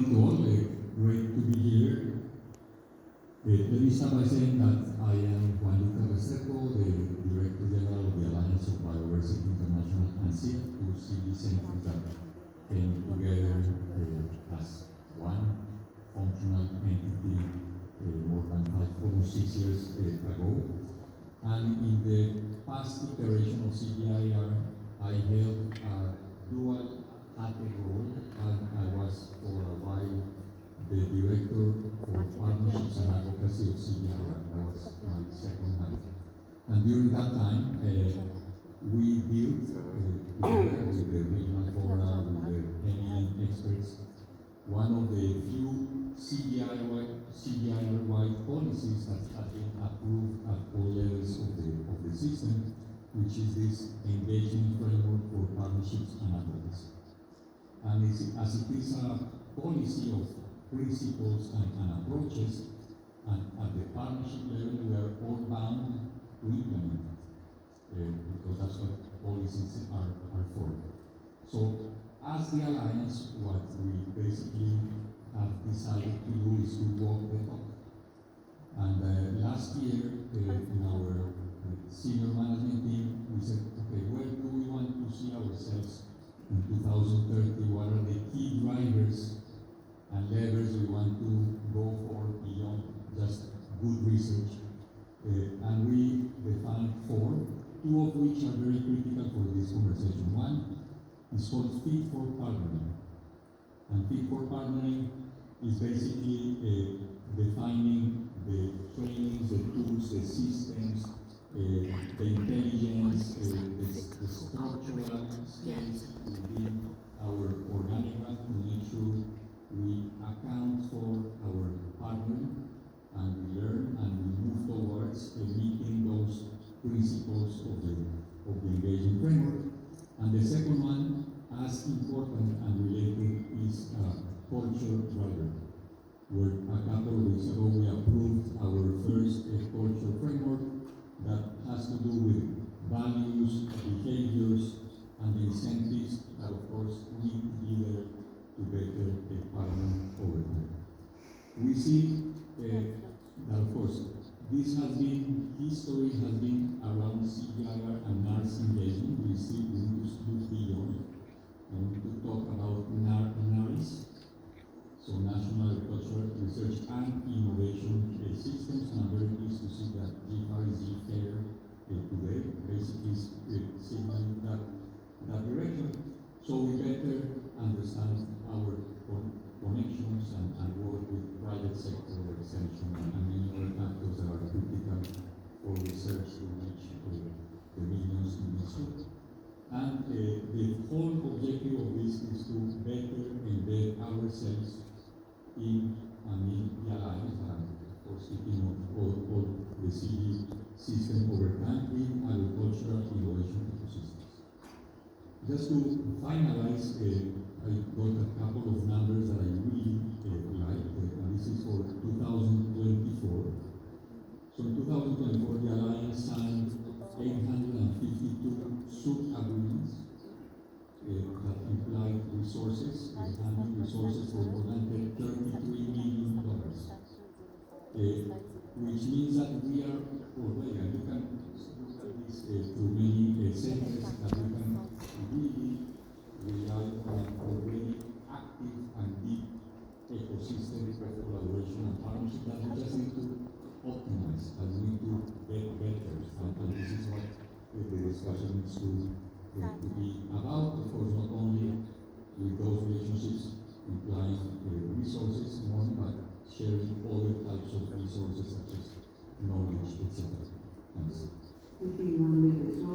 morning to all. Great to be here. Let me start by saying that I am Juan Restrepo, the Director General of the Alliance of Bioversity International and CIF, two city centers that came together as one functional entity more than 6 years ago. And in the past iteration of GFAiR, I held a dual-hatted role, and I was for a while the Director for Partnerships and Advocacy of GFAiR. That was my second hand. And during that time, we built, together with the regional fora, with the eminent experts, one of the few CGI-wide policies that have been approved at all levels of the system, which is this engagement framework for partnerships and advocacy. And as it is a policy of principles and approaches, and at the partnership level we are all bound to implement it, because that's what policies are for. So as the Alliance, what we basically have decided to do is to walk the talk. And last year, in our senior management team, we said, okay, where do we want to see ourselves in 2030? What are the key drivers and levers we want to go for beyond just good research? And we defined 4, 2 of which are very critical for this conversation. One is called Fit for Partnering. And Fit for Partnering is basically defining the trainings, the tools, the systems, the intelligence, the structural skills within our organigram to make sure we account for our partnering, and we learn and we move towards meeting those principles of the engagement framework. And the second one, as important and related, is culture driver, where a couple of weeks ago we approved our first culture framework that has to do with values, behaviors, and the incentives that, of course, need to be there to better partner over time. We see that, of course, history has been around GFAiR and NARS engagement. We need to look beyond. I want to talk about NARS, so National Agricultural Research and Innovation Systems, and I'm very pleased to see that GFAiR is GFAiR today, basically signaling that direction, so we better understand our connections and work with private sector extension and many other factors that are critical for research to reach the millions in this field. And the whole objective of this is to better embed ourselves in the Alliance, and of course keeping all the city system over time in agricultural innovation ecosystems. Just to finalize, I got a couple of numbers that I really like, and this is for 2024. So in 2024, the Alliance signed 852 sub-agreements that implied resources, handling resources for more than $33 million, which means that we are already, and you can look at this through many centers, that we can really rely on already active and deep ecosystem of collaboration and partnership that we just need to optimize, and we need to get better. And this is what the discussion needs to be about. Of course, not only with those relationships implying resources more, but sharing other types of resources such as knowledge, etc. Thanks. Thank you, Juan. So